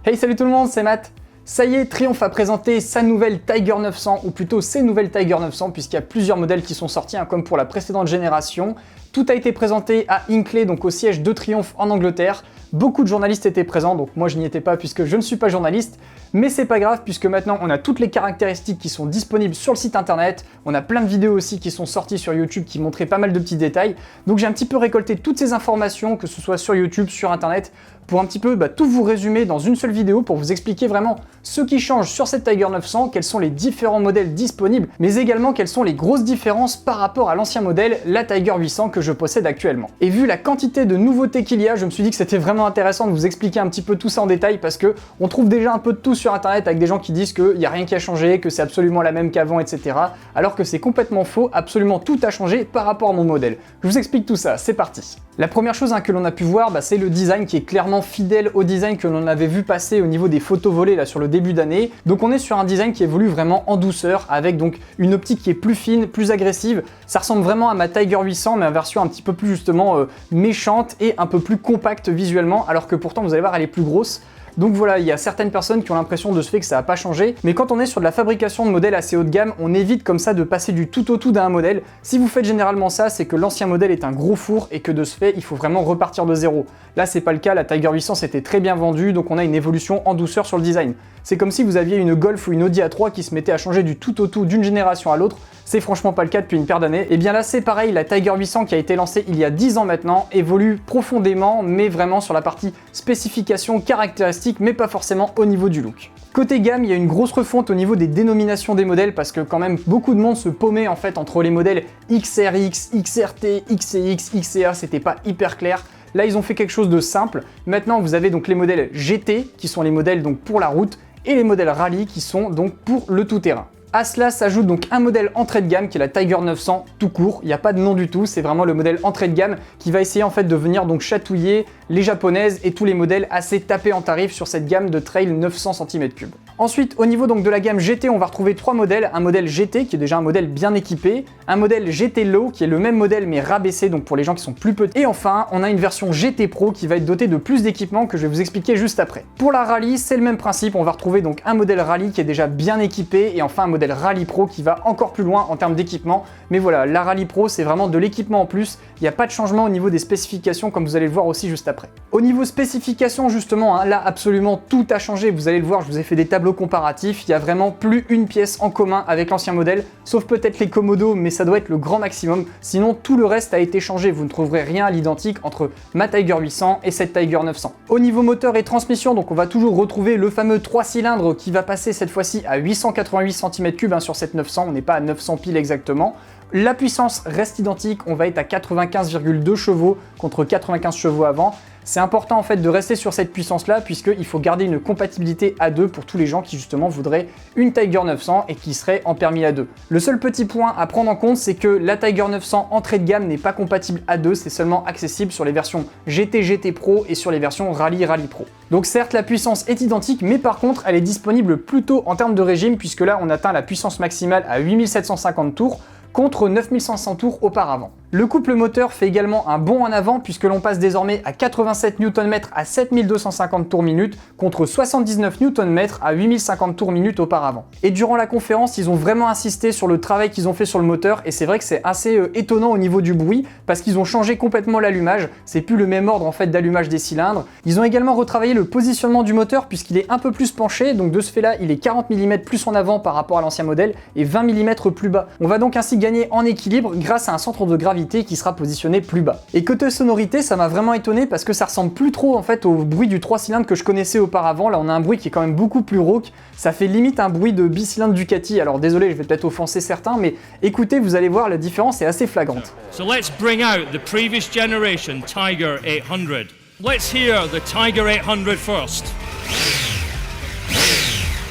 Hey, salut tout le monde, c'est Matt. Ça y est, Triumph a présenté sa nouvelle Tiger 900, ou plutôt ses nouvelles Tiger 900, puisqu'il y a plusieurs modèles qui sont sortis, comme pour la précédente génération. Tout a été présenté à Hinckley, donc au siège de Triumph en Angleterre. Beaucoup de journalistes étaient présents, donc moi je n'y étais pas puisque je ne suis pas journaliste, mais c'est pas grave puisque maintenant on a toutes les caractéristiques qui sont disponibles sur le site internet, on a plein de vidéos aussi qui sont sorties sur YouTube qui montraient pas mal de petits détails, donc j'ai un petit peu récolté toutes ces informations, que ce soit sur YouTube, sur internet, pour un petit peu tout vous résumer dans une seule vidéo pour vous expliquer vraiment ce qui change sur cette Tiger 900, quels sont les différents modèles disponibles, mais également quelles sont les grosses différences par rapport à l'ancien modèle, la Tiger 800 que je possède actuellement. Et vu la quantité de nouveautés qu'il y a, je me suis dit que c'était vraiment intéressant de vous expliquer un petit peu tout ça en détail parce que on trouve déjà un peu de tout sur internet avec des gens qui disent qu'il n'y a rien qui a changé, que c'est absolument la même qu'avant, etc. Alors que c'est complètement faux, absolument tout a changé par rapport à mon modèle. Je vous explique tout ça, c'est parti. La première chose que l'on a pu voir, c'est le design qui est clairement fidèle au design que l'on avait vu passer au niveau des photos volées là sur le début d'année. Donc on est sur un design qui évolue vraiment en douceur avec donc une optique qui est plus fine, plus agressive. Ça ressemble vraiment à ma Tiger 800 mais en version un petit peu plus justement méchante et un peu plus compacte visuellement, alors que pourtant vous allez voir elle est plus grosse. Donc voilà, il y a certaines personnes qui ont l'impression de ce fait que ça n'a pas changé, mais quand on est sur de la fabrication de modèles assez haut de gamme, on évite comme ça de passer du tout au tout d'un modèle. Si vous faites généralement ça, c'est que l'ancien modèle est un gros four et que de ce fait, il faut vraiment repartir de zéro. Là, c'est pas le cas, la Tiger 800 c'était très bien vendu, donc on a une évolution en douceur sur le design. C'est comme si vous aviez une Golf ou une Audi A3 qui se mettait à changer du tout au tout d'une génération à l'autre. C'est franchement pas le cas depuis une paire d'années. Et bien là c'est pareil, la Tiger 800 qui a été lancée il y a 10 ans maintenant évolue profondément, mais vraiment sur la partie spécification, caractéristiques, mais pas forcément au niveau du look. Côté gamme, il y a une grosse refonte au niveau des dénominations des modèles parce que quand même beaucoup de monde se paumait en fait entre les modèles XRX, XRT, XCX, XCA, c'était pas hyper clair. Là ils ont fait quelque chose de simple. Maintenant vous avez donc les modèles GT qui sont les modèles donc pour la route et les modèles Rallye qui sont donc pour le tout-terrain. À cela s'ajoute donc un modèle entrée de gamme qui est la Tiger 900 tout court, il n'y a pas de nom du tout, c'est vraiment le modèle entrée de gamme qui va essayer en fait de venir donc chatouiller les japonaises et tous les modèles assez tapés en tarif sur cette gamme de trail 900 cm3. Ensuite au niveau donc de la gamme GT, on va retrouver trois modèles, un modèle GT qui est déjà un modèle bien équipé, un modèle GT Low qui est le même modèle mais rabaissé donc pour les gens qui sont plus petits, et enfin on a une version GT Pro qui va être dotée de plus d'équipements que je vais vous expliquer juste après. Pour la Rallye, c'est le même principe, on va retrouver donc un modèle Rallye qui est déjà bien équipé et enfin un modèle Rallye Pro qui va encore plus loin en termes d'équipement. Mais voilà, la Rallye Pro c'est vraiment de l'équipement en plus, il n'y a pas de changement au niveau des spécifications comme vous allez le voir aussi juste après. Au niveau spécification justement, là absolument tout a changé, vous allez le voir, je vous ai fait des tableaux comparatifs, il n'y a vraiment plus une pièce en commun avec l'ancien modèle, sauf peut-être les commodos, mais ça doit être le grand maximum, sinon tout le reste a été changé, vous ne trouverez rien à l'identique entre ma Tiger 800 et cette Tiger 900. Au niveau moteur et transmission, donc on va toujours retrouver le fameux 3 cylindres qui va passer cette fois-ci à 888 cm3 sur cette 900, on n'est pas à 900 piles exactement. La puissance reste identique, on va être à 95,2 chevaux contre 95 chevaux avant. C'est important en fait de rester sur cette puissance là puisqu'il faut garder une compatibilité A2 pour tous les gens qui justement voudraient une Tiger 900 et qui seraient en permis A2. Le seul petit point à prendre en compte, c'est que la Tiger 900 entrée de gamme n'est pas compatible A2, c'est seulement accessible sur les versions GT, GT Pro et sur les versions Rallye, Rallye Pro. Donc certes la puissance est identique, mais par contre elle est disponible plus tôt en termes de régime puisque là on atteint la puissance maximale à 8750 tours contre 9500 tours auparavant. Le couple moteur fait également un bond en avant puisque l'on passe désormais à 87 Nm à 7250 tours minute contre 79 Nm à 8050 tours minute auparavant. Et durant la conférence, ils ont vraiment insisté sur le travail qu'ils ont fait sur le moteur et c'est vrai que c'est assez étonnant au niveau du bruit parce qu'ils ont changé complètement l'allumage, c'est plus le même ordre en fait d'allumage des cylindres. Ils ont également retravaillé le positionnement du moteur puisqu'il est un peu plus penché, donc de ce fait là il est 40 mm plus en avant par rapport à l'ancien modèle et 20 mm plus bas. On va donc ainsi gagner en équilibre grâce à un centre de gravité qui sera positionné plus bas. Et côté sonorité, ça m'a vraiment étonné parce que ça ressemble plus trop en fait au bruit du 3 cylindres que je connaissais auparavant. Là on a un bruit qui est quand même beaucoup plus rauque, ça fait limite un bruit de bicylindre Ducati. Alors désolé, je vais peut-être offenser certains, mais écoutez, vous allez voir, la différence est assez flagrante. So let's bring out the previous generation Tiger 800. Let's hear the Tiger 800 first.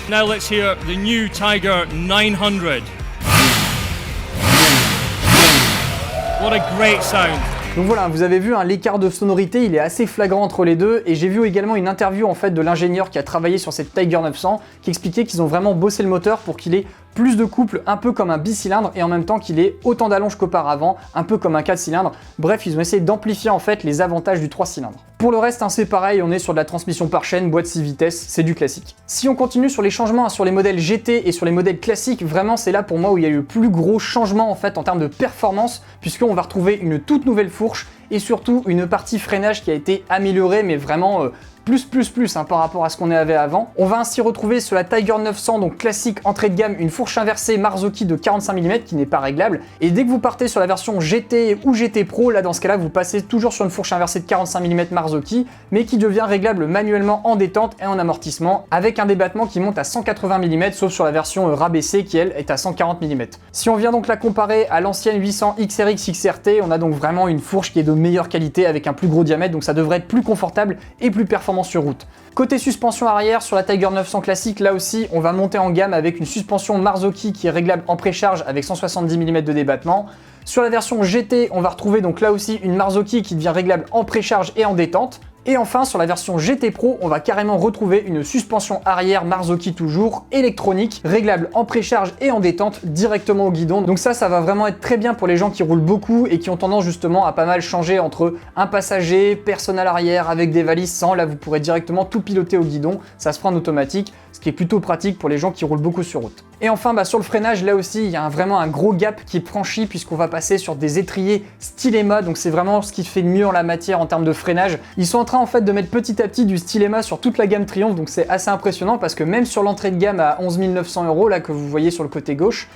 Now let's hear the new Tiger 900. What a great sound! Donc voilà, vous avez vu l'écart de sonorité, il est assez flagrant entre les deux et j'ai vu également une interview en fait de l'ingénieur qui a travaillé sur cette Tiger 900 qui expliquait qu'ils ont vraiment bossé le moteur pour qu'il ait plus de couple, un peu comme un bicylindre et en même temps qu'il ait autant d'allonge qu'auparavant, un peu comme un 4 cylindres. Bref, ils ont essayé d'amplifier en fait les avantages du 3 cylindres. Pour le reste, c'est pareil, on est sur de la transmission par chaîne, boîte 6 vitesses, c'est du classique. Si on continue sur les changements sur les modèles GT et sur les modèles classiques, vraiment c'est là pour moi où il y a eu le plus gros changement en fait en termes de performance, puisqu'on va retrouver une toute nouvelle fourche et surtout une partie freinage qui a été améliorée, mais vraiment plus par rapport à ce qu'on avait avant. On va ainsi retrouver sur la Tiger 900, donc classique entrée de gamme, une fourche inversée Marzocchi de 45 mm qui n'est pas réglable. Et dès que vous partez sur la version GT ou GT Pro, là dans ce cas-là, vous passez toujours sur une fourche inversée de 45 mm Marzocchi, mais qui devient réglable manuellement en détente et en amortissement, avec un débattement qui monte à 180 mm, sauf sur la version rabaissée qui elle est à 140 mm. Si on vient donc la comparer à l'ancienne 800 XRX XRT, on a donc vraiment une fourche qui est de meilleure qualité avec un plus gros diamètre, donc ça devrait être plus confortable et plus performant sur route. Côté suspension arrière, sur la Tiger 900 classique, là aussi, on va monter en gamme avec une suspension Marzocchi qui est réglable en précharge avec 170 mm de débattement. Sur la version GT, on va retrouver donc là aussi une Marzocchi qui devient réglable en précharge et en détente. Et enfin, sur la version GT Pro, on va carrément retrouver une suspension arrière Marzocchi toujours, électronique, réglable en précharge et en détente directement au guidon. Donc ça va vraiment être très bien pour les gens qui roulent beaucoup et qui ont tendance justement à pas mal changer entre un passager, personne à l'arrière avec des valises sans. Là, vous pourrez directement tout piloter au guidon, ça se fera en automatique, ce qui est plutôt pratique pour les gens qui roulent beaucoup sur route. Et enfin, sur le freinage, là aussi, il y a vraiment un gros gap qui est franchi puisqu'on va passer sur des étriers Stylema, donc c'est vraiment ce qui fait de mieux en la matière en termes de freinage. Ils sont en train en fait de mettre petit à petit du Stylema sur toute la gamme Triumph, donc c'est assez impressionnant parce que même sur l'entrée de gamme à 11 900 €, là que vous voyez sur le côté gauche,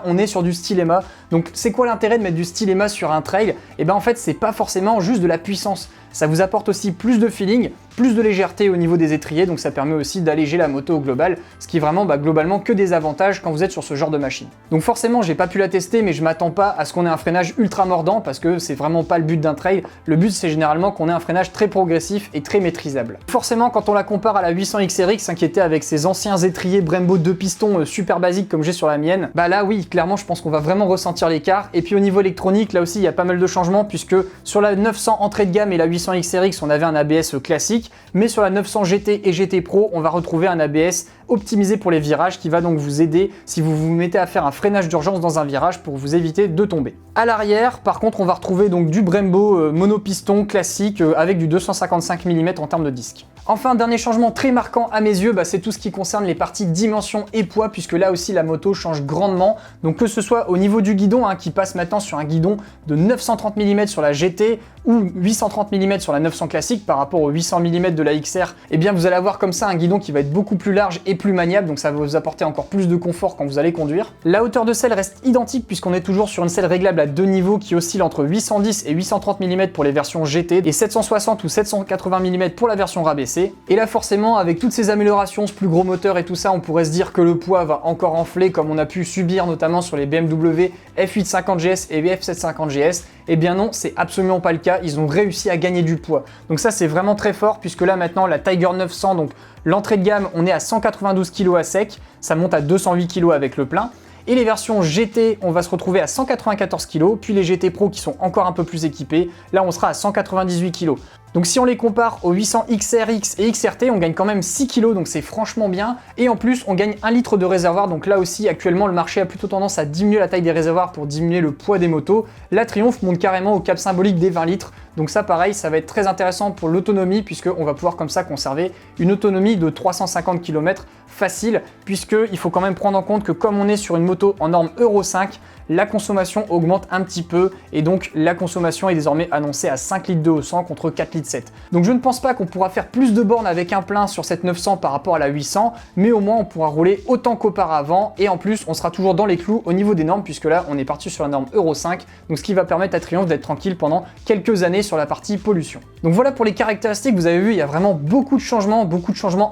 on est sur du Stylema. Donc c'est quoi l'intérêt de mettre du Stylema sur un trail? En fait, c'est pas forcément juste de la puissance. Ça vous apporte aussi plus de feeling, plus de légèreté au niveau des étriers, donc ça permet aussi d'alléger la moto au global, ce qui est vraiment globalement que des avantages quand vous êtes sur ce genre de machine. Donc forcément, j'ai pas pu la tester, mais je m'attends pas à ce qu'on ait un freinage ultra mordant parce que c'est vraiment pas le but d'un trail. Le but, c'est généralement qu'on ait un freinage très progressif et très maîtrisable. Forcément, quand on la compare à la 800 XRX, qui était avec ses anciens étriers Brembo 2 pistons super basiques comme j'ai sur la mienne, là oui, clairement, je pense qu'on va vraiment ressentir l'écart. Et puis au niveau électronique, là aussi, il y a pas mal de changements puisque sur la 900 entrée de gamme et la 800 XRX, on avait un ABS classique, mais sur la 900 GT et GT Pro, on va retrouver un ABS optimisé pour les virages qui va donc vous aider si vous vous mettez à faire un freinage d'urgence dans un virage pour vous éviter de tomber. À l'arrière, par contre, on va retrouver donc du Brembo monopiston classique avec du 255 mm en termes de disque. Enfin, dernier changement très marquant à mes yeux, c'est tout ce qui concerne les parties dimension et poids, puisque là aussi la moto change grandement. Donc que ce soit au niveau du guidon, qui passe maintenant sur un guidon de 930 mm sur la GT ou 830 mm sur la 900 classique par rapport aux 800 mm de la XR, vous allez avoir comme ça un guidon qui va être beaucoup plus large et plus maniable, donc ça va vous apporter encore plus de confort quand vous allez conduire. La hauteur de selle reste identique puisqu'on est toujours sur une selle réglable à deux niveaux qui oscille entre 810 et 830 mm pour les versions GT et 760 ou 780 mm pour la version rabaissée. Et là forcément, avec toutes ces améliorations, ce plus gros moteur et tout ça, on pourrait se dire que le poids va encore enfler comme on a pu subir notamment sur les BMW F850 GS et F750 GS. Eh bien non, c'est absolument pas le cas, ils ont réussi à gagner du poids. Donc ça c'est vraiment très fort puisque là maintenant la Tiger 900, donc l'entrée de gamme, on est à 192 kg à sec, ça monte à 208 kg avec le plein. Et les versions GT, on va se retrouver à 194 kg, puis les GT Pro qui sont encore un peu plus équipés, là on sera à 198 kg. Donc si on les compare aux 800 XRX et XRT, on gagne quand même 6 kg, donc c'est franchement bien. Et en plus, on gagne 1 litre de réservoir, donc là aussi, actuellement, le marché a plutôt tendance à diminuer la taille des réservoirs pour diminuer le poids des motos. La Triumph monte carrément au cap symbolique des 20 litres. Donc ça, pareil, ça va être très intéressant pour l'autonomie, puisqu'on va pouvoir comme ça conserver une autonomie de 350 km facile, puisqu'il faut quand même prendre en compte que comme on est sur une moto en norme Euro 5, la consommation augmente un petit peu, et donc la consommation est désormais annoncée à 5 litres d'eau au 100 contre 4 litres 7. Donc je ne pense pas qu'on pourra faire plus de bornes avec un plein sur cette 900 par rapport à la 800, mais au moins on pourra rouler autant qu'auparavant, et en plus on sera toujours dans les clous au niveau des normes, puisque là on est parti sur la norme Euro 5, donc ce qui va permettre à Triumph d'être tranquille pendant quelques années sur la partie pollution. Donc voilà pour les caractéristiques, vous avez vu, il y a vraiment beaucoup de changements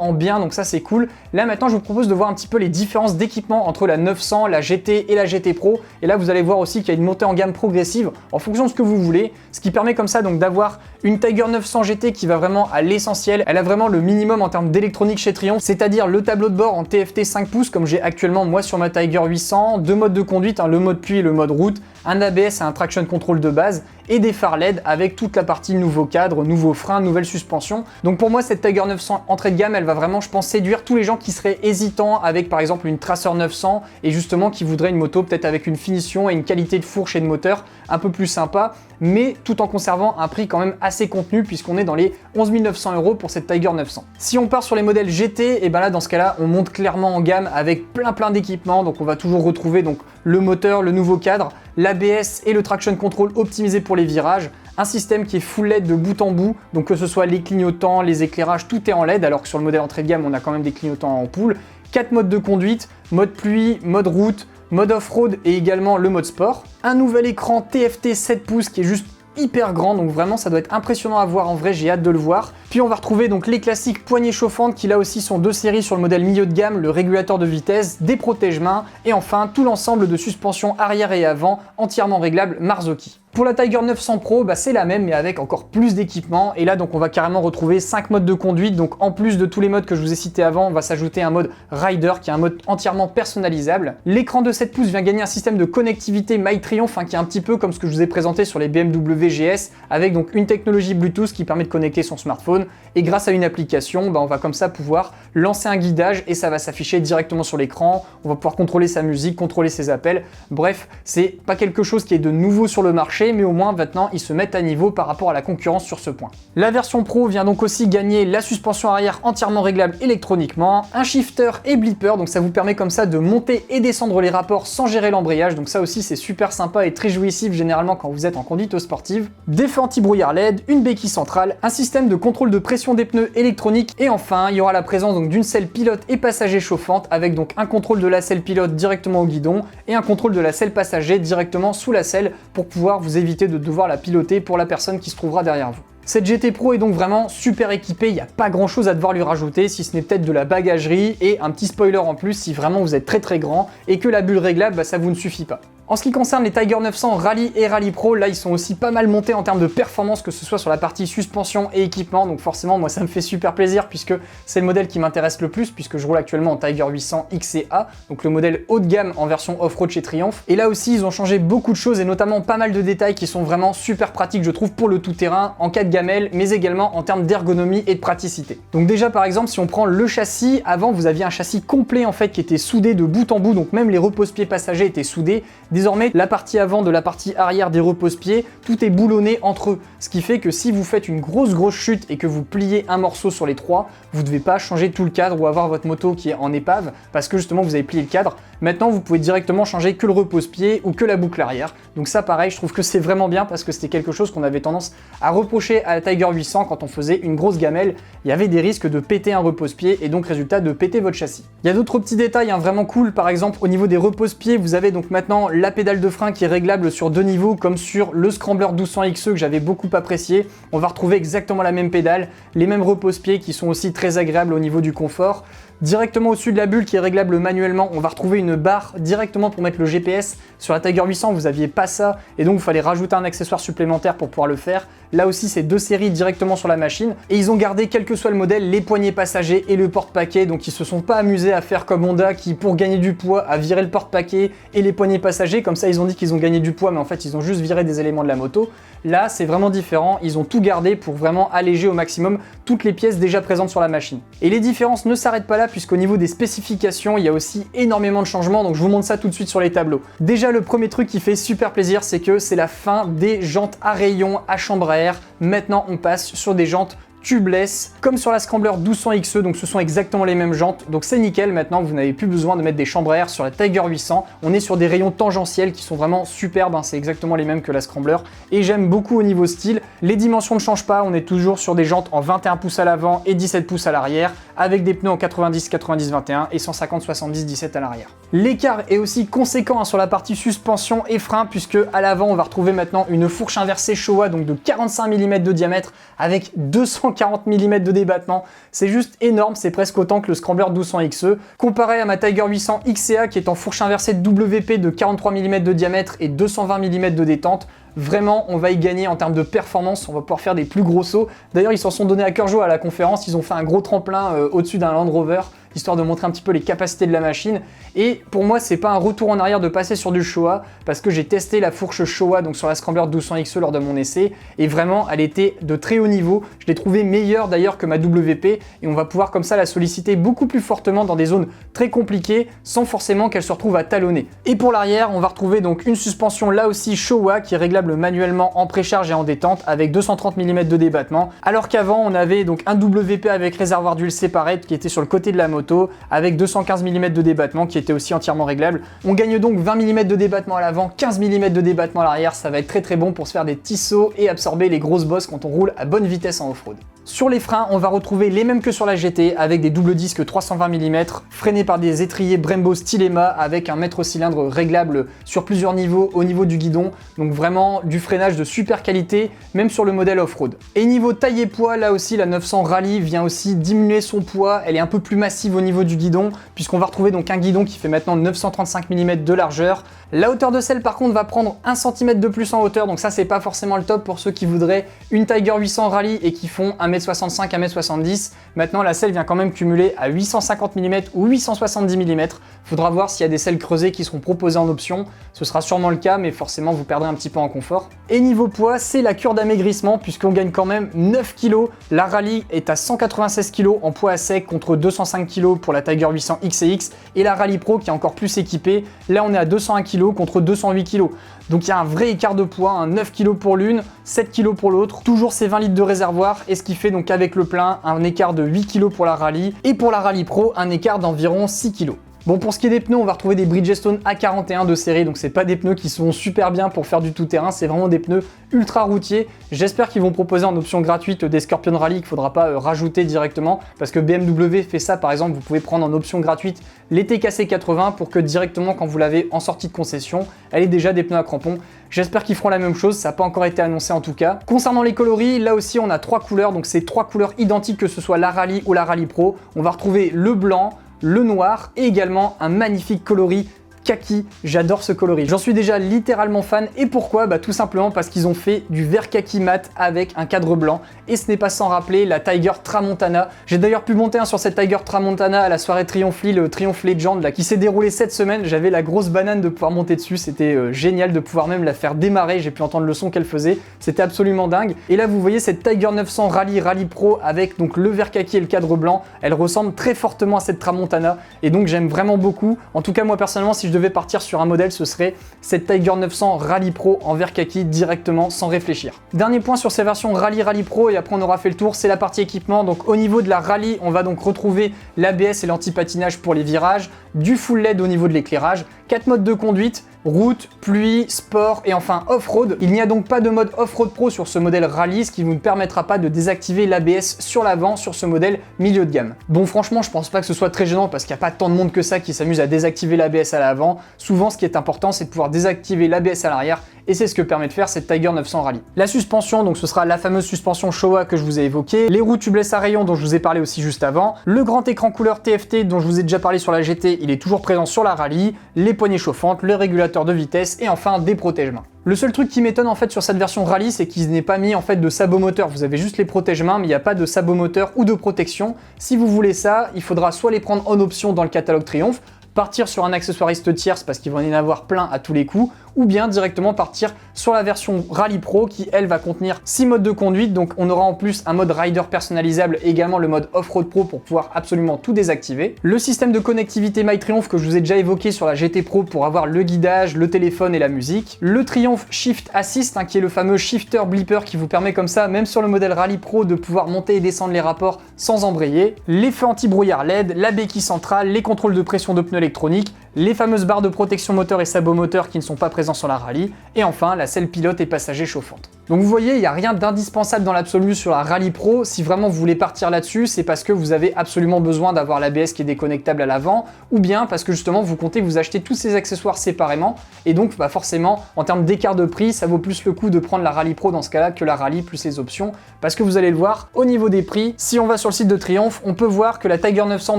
en bien, donc ça c'est cool. Là maintenant je vous propose de voir un petit peu les différences d'équipement entre la 900, la GT et la GT Pro, et là vous allez voir aussi qu'il y a une montée en gamme progressive en fonction de ce que vous voulez, ce qui permet comme ça donc d'avoir une Tiger 900 GT qui va vraiment à l'essentiel. Elle a vraiment le minimum en termes d'électronique chez Triumph, c'est-à-dire le tableau de bord en TFT 5 pouces comme j'ai actuellement moi sur ma Tiger 800, deux modes de conduite, le mode pluie et le mode route, un ABS et un traction control de base, et des phares LED avec toute la partie nouveau cadre, nouveau frein, nouvelle suspension. Donc pour moi cette Tiger 900 entrée de gamme, elle va vraiment je pense séduire tous les gens qui seraient hésitants avec par exemple une Tracer 900 et justement qui voudraient une moto peut-être avec une finition et une qualité de fourche et de moteur un peu plus sympa, mais tout en conservant un prix quand même assez contenu puisqu'on est dans les 11 900 € pour cette Tiger 900. Si on part sur les modèles GT, et ben là dans ce cas-là on monte clairement en gamme avec plein d'équipements, donc on va toujours retrouver donc le moteur, le nouveau cadre, l'ABS et le traction control optimisé pour les virages, un système qui est full LED de bout en bout, donc que ce soit les clignotants, les éclairages, tout est en LED, alors que sur le modèle entrée de gamme on a quand même des clignotants en ampoule, 4 modes de conduite, mode pluie, mode route, mode off-road et également le mode sport. Un nouvel écran TFT 7 pouces qui est juste hyper grand, donc vraiment ça doit être impressionnant à voir en vrai, j'ai hâte de le voir. Puis on va retrouver donc les classiques poignées chauffantes qui là aussi sont 2 séries sur le modèle milieu de gamme, le régulateur de vitesse, des protège-mains et enfin tout l'ensemble de suspension arrière et avant entièrement réglable Marzocchi. Pour la Tiger 900 Pro, c'est la même mais avec encore plus d'équipements et là donc on va carrément retrouver 5 modes de conduite, donc en plus de tous les modes que je vous ai cités avant, on va s'ajouter un mode Rider qui est un mode entièrement personnalisable. L'écran de 7 pouces vient gagner un système de connectivité MyTriumph qui est un petit peu comme ce que je vous ai présenté sur les BMW GS avec donc une technologie Bluetooth qui permet de connecter son smartphone et grâce à une application, on va comme ça pouvoir lancer un guidage et ça va s'afficher directement sur l'écran, on va pouvoir contrôler sa musique, contrôler ses appels, bref, c'est pas quelque chose qui est de nouveau sur le marché, mais au moins maintenant ils se mettent à niveau par rapport à la concurrence sur ce point. La version Pro vient donc aussi gagner la suspension arrière entièrement réglable électroniquement, un shifter et blipper, donc ça vous permet comme ça de monter et descendre les rapports sans gérer l'embrayage, donc ça aussi c'est super sympa et très jouissif généralement quand vous êtes en conduite sportive. Des feux anti-brouillard LED, une béquille centrale, un système de contrôle de pression des pneus électronique et enfin il y aura la présence donc d'une selle pilote et passager chauffante avec donc un contrôle de la selle pilote directement au guidon et un contrôle de la selle passager directement sous la selle pour pouvoir vous éviter de devoir la piloter pour la personne qui se trouvera derrière vous. Cette GT Pro est donc vraiment super équipée, il n'y a pas grand chose à devoir lui rajouter si ce n'est peut-être de la bagagerie et un petit spoiler en plus si vraiment vous êtes très grand et que la bulle réglable ça vous ne suffit pas. En ce qui concerne les Tiger 900 Rally et Rally Pro, là ils sont aussi pas mal montés en termes de performance, que ce soit sur la partie suspension et équipement, donc forcément moi ça me fait super plaisir puisque c'est le modèle qui m'intéresse le plus puisque je roule actuellement en Tiger 800 XA, donc le modèle haut de gamme en version off-road chez Triumph. Et là aussi ils ont changé beaucoup de choses et notamment pas mal de détails qui sont vraiment super pratiques je trouve pour le tout-terrain en cas de gamelle, mais également en termes d'ergonomie et de praticité. Donc déjà par exemple si on prend le châssis, avant vous aviez un châssis complet en fait qui était soudé de bout en bout, donc même les repose-pieds passagers étaient soudés. Désormais, la partie avant de la partie arrière des repose-pieds, tout est boulonné entre eux. Ce qui fait que si vous faites une grosse chute et que vous pliez un morceau sur les trois, vous ne devez pas changer tout le cadre ou avoir votre moto qui est en épave parce que justement vous avez plié le cadre. Maintenant, vous pouvez directement changer que le repose-pied ou que la boucle arrière. Donc ça, pareil, je trouve que c'est vraiment bien parce que c'était quelque chose qu'on avait tendance à reprocher à la Tiger 800 quand on faisait une grosse gamelle. Il y avait des risques de péter un repose-pied et donc résultat de péter votre châssis. Il y a d'autres petits détails vraiment cool. Par exemple, au niveau des repose-pieds, vous avez donc maintenant la pédale de frein qui est réglable sur 2 niveaux comme sur le Scrambler 1200 XE que j'avais beaucoup apprécié. On va retrouver exactement la même pédale, les mêmes repose-pieds qui sont aussi très agréables au niveau du confort. Directement au-dessus de la bulle qui est réglable manuellement, on va retrouver une barre directement pour mettre le GPS. Sur la Tiger 800, vous n'aviez pas ça et donc il fallait rajouter un accessoire supplémentaire pour pouvoir le faire. Là aussi, c'est 2 séries directement sur la machine et ils ont gardé, quel que soit le modèle, les poignées passagers et le porte-paquet. Donc ils se sont pas amusés à faire comme Honda qui, pour gagner du poids, a viré le porte-paquet et les poignées passagers. Comme ça, ils ont dit qu'ils ont gagné du poids, mais en fait, ils ont juste viré des éléments de la moto. Là, c'est vraiment différent. Ils ont tout gardé pour vraiment alléger au maximum toutes les pièces déjà présentes sur la machine. Et les différences ne s'arrêtent pas là puisqu'au niveau des spécifications, il y a aussi énormément de changements. Donc je vous montre ça tout de suite sur les tableaux. Déjà, le premier truc qui fait super plaisir, c'est que c'est la fin des jantes à rayons à chambre à air. Maintenant, on passe sur des jantes tubeless, comme sur la Scrambler 1200 XE, donc ce sont exactement les mêmes jantes, donc c'est nickel. Maintenant vous n'avez plus besoin de mettre des chambres à air sur la Tiger 800, on est sur des rayons tangentiels qui sont vraiment superbes, c'est exactement les mêmes que la Scrambler, et j'aime beaucoup au niveau style. Les dimensions ne changent pas, on est toujours sur des jantes en 21 pouces à l'avant et 17 pouces à l'arrière, avec des pneus en 90-90-21 et 150-70-17 à l'arrière. L'écart est aussi conséquent sur la partie suspension et frein, puisque à l'avant on va retrouver maintenant une fourche inversée Showa, donc de 45 mm de diamètre, avec 240 mm de débattement. C'est juste énorme, c'est presque autant que le Scrambler 1200 XE. Comparé à ma Tiger 800 XA qui est en fourche inversée de WP de 43 mm de diamètre et 220 mm de détente, vraiment, on va y gagner en termes de performance, on va pouvoir faire des plus gros sauts. D'ailleurs, ils s'en sont donné à cœur joie à la conférence, ils ont fait un gros tremplin au-dessus d'un Land Rover. histoire de montrer un petit peu les capacités de la machine. Et pour moi, c'est pas un retour en arrière de passer sur du Showa, parce que j'ai testé la fourche Showa donc sur la Scrambler 1200XE lors de mon essai, et vraiment, elle était de très haut niveau. Je l'ai trouvée meilleure d'ailleurs que ma WP, et on va pouvoir comme ça la solliciter beaucoup plus fortement dans des zones très compliquées, sans forcément qu'elle se retrouve à talonner. Et pour l'arrière, on va retrouver donc une suspension là aussi Showa, qui est réglable manuellement en précharge et en détente, avec 230 mm de débattement, alors qu'avant, on avait donc un WP avec réservoir d'huile séparé qui était sur le côté de la moto, avec 215 mm de débattement qui était aussi entièrement réglable. On gagne donc 20 mm de débattement à l'avant, 15 mm de débattement à l'arrière, ça va être très bon pour se faire des petits sauts et absorber les grosses bosses quand on roule à bonne vitesse en off-road. Sur les freins, on va retrouver les mêmes que sur la GT, avec des doubles disques 320 mm, freinés par des étriers Brembo Stylema, avec un mètre cylindre réglable sur plusieurs niveaux au niveau du guidon, donc vraiment du freinage de super qualité, même sur le modèle off-road. Et niveau taille et poids, là aussi la 900 Rally vient aussi diminuer son poids, elle est un peu plus massive au niveau du guidon, puisqu'on va retrouver donc un guidon qui fait maintenant 935 mm de largeur. La hauteur de selle par contre va prendre 1 cm de plus en hauteur, donc ça c'est pas forcément le top pour ceux qui voudraient une Tiger 800 Rally et qui font 1m65, 1m70. Maintenant la selle vient quand même cumuler à 850 mm ou 870 mm. Faudra voir s'il y a des selles creusées qui seront proposées en option, ce sera sûrement le cas, mais forcément vous perdrez un petit peu en confort. Et niveau poids, c'est la cure d'amaigrissement puisqu'on gagne quand même 9 kg. La Rally est à 196 kg en poids à sec contre 205 kg pour la Tiger 800 XCX, et la Rally Pro qui est encore plus équipée, là on est à 201 kg contre 208 kg. Donc il y a un vrai écart de poids, 9 kg pour l'une, 7 kg pour l'autre, toujours ces 20 litres de réservoir, et ce qui fait donc avec le plein un écart de 8 kg pour la Rally, et pour la Rally Pro un écart d'environ 6 kg. Bon, pour ce qui est des pneus, on va retrouver des Bridgestone A41 de série, donc c'est pas des pneus qui sont super bien pour faire du tout-terrain, c'est vraiment des pneus ultra routiers. J'espère qu'ils vont proposer en option gratuite des Scorpion Rally qu'il faudra pas rajouter directement, parce que BMW fait ça par exemple, vous pouvez prendre en option gratuite les TKC 80 pour que directement quand vous l'avez en sortie de concession, elle ait déjà des pneus à crampons. J'espère qu'ils feront la même chose, ça n'a pas encore été annoncé en tout cas. Concernant les coloris, là aussi on a 3 couleurs, donc c'est 3 couleurs identiques que ce soit la Rally ou la Rally Pro. On va retrouver le blanc, le noir et également un magnifique coloris kaki, j'adore ce coloris. J'en suis déjà littéralement fan, et pourquoi ? Tout simplement parce qu'ils ont fait du vert kaki mat avec un cadre blanc, et ce n'est pas sans rappeler la Tiger Tramontana. J'ai d'ailleurs pu monter sur cette Tiger Tramontana à la soirée Triomphe le Triomphe Legend là, qui s'est déroulée cette semaine. J'avais la grosse banane de pouvoir monter dessus, c'était génial de pouvoir même la faire démarrer, j'ai pu entendre le son qu'elle faisait, c'était absolument dingue. Et là vous voyez cette Tiger 900 Rally Pro avec donc le vert kaki et le cadre blanc, elle ressemble très fortement à cette Tramontana, et donc j'aime vraiment beaucoup. En tout cas moi personnellement, si je devais partir sur un modèle, ce serait cette Tiger 900 Rally Pro en vert kaki directement sans réfléchir. Dernier point sur ces versions Rally Pro, et après on aura fait le tour, c'est la partie équipement. Donc au niveau de la Rally, on va donc retrouver l'ABS et l'anti-patinage pour les virages, du full LED au niveau de l'éclairage, 4 modes de conduite, route, pluie, sport et enfin off-road. Il n'y a donc pas de mode off-road pro sur ce modèle Rally, ce qui ne vous permettra pas de désactiver l'ABS sur l'avant sur ce modèle milieu de gamme. Bon, franchement, je pense pas que ce soit très gênant parce qu'il n'y a pas tant de monde que ça qui s'amuse à désactiver l'ABS à l'avant. Souvent, ce qui est important, c'est de pouvoir désactiver l'ABS à l'arrière, et c'est ce que permet de faire cette Tiger 900 Rally. La suspension, donc ce sera la fameuse suspension Showa que je vous ai évoquée, les roues tubeless à rayons dont je vous ai parlé aussi juste avant, le grand écran couleur TFT dont je vous ai déjà parlé sur la GT, il est toujours présent sur la Rally, les poignées chauffantes, le régulateur de vitesse et enfin des protège-mains. Le seul truc qui m'étonne en fait sur cette version Rally, c'est qu'il n'est pas mis en fait de sabot moteur. Vous avez juste les protège-mains, mais il n'y a pas de sabot moteur ou de protection. Si vous voulez ça, il faudra soit les prendre en option dans le catalogue Triumph, partir sur un accessoiriste tierce parce qu'il va y en avoir plein à tous les coups, ou bien directement partir sur la version Rally Pro qui elle va contenir 6 modes de conduite, donc on aura en plus un mode rider personnalisable et également le mode off-road pro pour pouvoir absolument tout désactiver. Le système de connectivité MyTriumph que je vous ai déjà évoqué sur la GT Pro pour avoir le guidage, le téléphone et la musique. Le Triumph Shift Assist qui est le fameux shifter blipper qui vous permet comme ça, même sur le modèle Rally Pro, de pouvoir monter et descendre les rapports sans embrayer. Les feux anti-brouillard LED, la béquille centrale, les contrôles de pression de pneus électroniques, les fameuses barres de protection moteur et sabots moteur qui ne sont pas présents sur la Rally, et enfin la selle pilote et passager chauffante. Donc vous voyez, il n'y a rien d'indispensable dans l'absolu sur la Rally Pro. Si vraiment vous voulez partir là-dessus, c'est parce que vous avez absolument besoin d'avoir l'ABS qui est déconnectable à l'avant, ou bien parce que justement vous comptez vous acheter tous ces accessoires séparément, et donc forcément en termes d'écart de prix, ça vaut plus le coup de prendre la Rally Pro dans ce cas-là que la Rally plus les options, parce que vous allez le voir, au niveau des prix, si on va sur le site de Triumph, on peut voir que la Tiger 900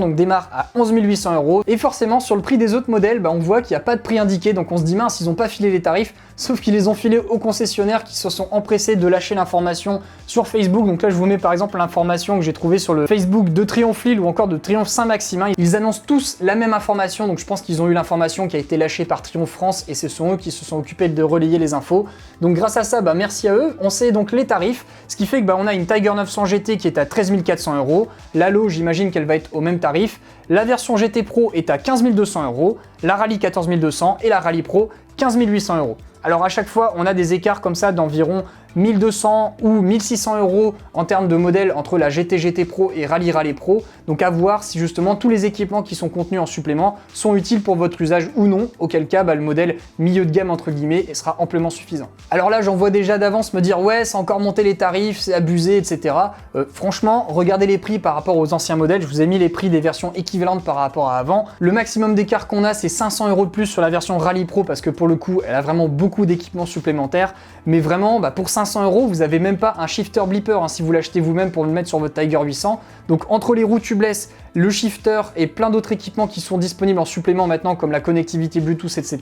donc démarre à 11 800 €, et forcément sur le prix des autres modèles, on voit qu'il n'y a pas de prix indiqué, donc on se dit mince, ils n'ont pas filé les tarifs. sauf qu'ils les ont filés aux concessionnaires qui se sont empressés de lâcher l'information sur Facebook. Donc là je vous mets par exemple l'information que j'ai trouvée sur le Facebook de Triomphe Lille ou encore de Triomphe Saint-Maximin. Ils annoncent tous la même information, donc je pense qu'ils ont eu l'information qui a été lâchée par Triomphe France et ce sont eux qui se sont occupés de relayer les infos. Donc grâce à ça, merci à eux. On sait donc les tarifs, ce qui fait que on a une Tiger 900 GT qui est à 13 400 €. L'Halo, j'imagine qu'elle va être au même tarif. La version GT Pro est à 15 200 €, la Rallye 14 200 et la Rallye Pro 15 800 €. Alors à chaque fois, on a des écarts comme ça d'environ 1200 ou 1600 € en termes de modèle entre la GT Pro et Rallye Pro. Donc à voir si justement tous les équipements qui sont contenus en supplément sont utiles pour votre usage ou non, auquel cas le modèle milieu de gamme entre guillemets sera amplement suffisant. Alors là j'en vois déjà d'avance me dire ouais c'est encore monté les tarifs, c'est abusé, etc. Franchement, regardez les prix par rapport aux anciens modèles, je vous ai mis les prix des versions équivalentes par rapport à avant. Le maximum d'écart qu'on a c'est 500 € de plus sur la version Rallye Pro parce que pour le coup elle a vraiment beaucoup d'équipements supplémentaires, mais vraiment pour 500 €, vous avez même pas un shifter blipper si vous l'achetez vous-même pour le mettre sur votre Tiger 800. Donc entre les roues tubeless, le shifter et plein d'autres équipements qui sont disponibles en supplément maintenant comme la connectivité Bluetooth, etc.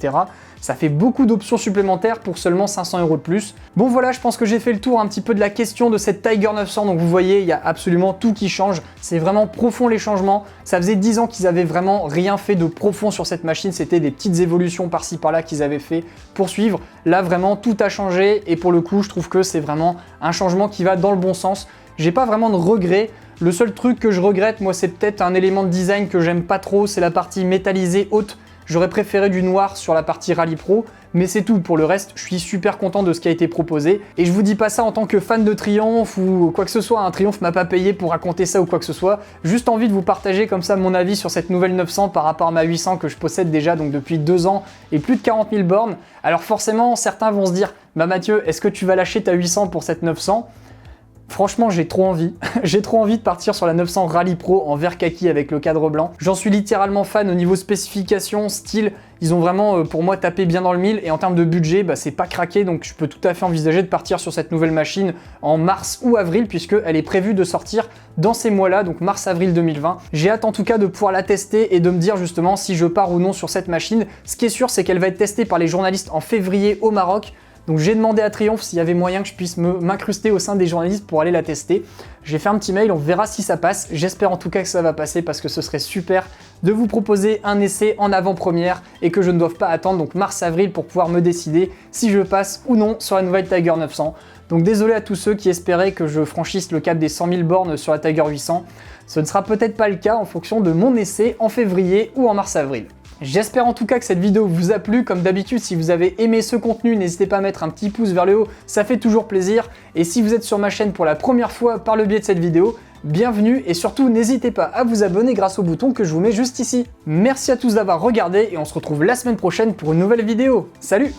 Ça fait beaucoup d'options supplémentaires pour seulement 500 € de plus. Bon voilà, je pense que j'ai fait le tour un petit peu de la question de cette Tiger 900. Donc vous voyez, il y a absolument tout qui change. C'est vraiment profond les changements. Ça faisait 10 ans qu'ils avaient vraiment rien fait de profond sur cette machine. C'était des petites évolutions par-ci par-là qu'ils avaient fait pour suivre. Là vraiment tout a changé et pour le coup je trouve que c'est vraiment un changement qui va dans le bon sens. J'ai pas vraiment de regrets. Le seul truc que je regrette, moi, c'est peut-être un élément de design que j'aime pas trop, c'est la partie métallisée haute. J'aurais préféré du noir sur la partie Rallye Pro, mais c'est tout. Pour le reste, je suis super content de ce qui a été proposé. Et je vous dis pas ça en tant que fan de Triomphe ou quoi que ce soit. Triomphe m'a pas payé pour raconter ça ou quoi que ce soit. Juste envie de vous partager comme ça mon avis sur cette nouvelle 900 par rapport à ma 800 que je possède déjà donc depuis 2 ans et plus de 40 000 bornes. Alors forcément, certains vont se dire « Mathieu, est-ce que tu vas lâcher ta 800 pour cette 900 ?» Franchement, j'ai trop envie. J'ai trop envie de partir sur la 900 Rallye Pro en vert kaki avec le cadre blanc. J'en suis littéralement fan au niveau spécification, style. Ils ont vraiment, pour moi, tapé bien dans le mille. Et en termes de budget, c'est pas craqué. Donc je peux tout à fait envisager de partir sur cette nouvelle machine en mars ou avril, puisqu'elle est prévue de sortir dans ces mois-là, donc mars-avril 2020. J'ai hâte en tout cas de pouvoir la tester et de me dire justement si je pars ou non sur cette machine. Ce qui est sûr, c'est qu'elle va être testée par les journalistes en février au Maroc. Donc j'ai demandé à Triomphe s'il y avait moyen que je puisse m'incruster au sein des journalistes pour aller la tester. J'ai fait un petit mail, on verra si ça passe. J'espère en tout cas que ça va passer parce que ce serait super de vous proposer un essai en avant-première et que je ne doive pas attendre donc mars-avril pour pouvoir me décider si je passe ou non sur la nouvelle Tiger 900. Donc désolé à tous ceux qui espéraient que je franchisse le cap des 100 000 bornes sur la Tiger 800. Ce ne sera peut-être pas le cas en fonction de mon essai en février ou en mars-avril. J'espère en tout cas que cette vidéo vous a plu. Comme d'habitude, si vous avez aimé ce contenu, n'hésitez pas à mettre un petit pouce vers le haut, ça fait toujours plaisir. Et si vous êtes sur ma chaîne pour la première fois par le biais de cette vidéo, bienvenue et surtout n'hésitez pas à vous abonner grâce au bouton que je vous mets juste ici. Merci à tous d'avoir regardé et on se retrouve la semaine prochaine pour une nouvelle vidéo. Salut!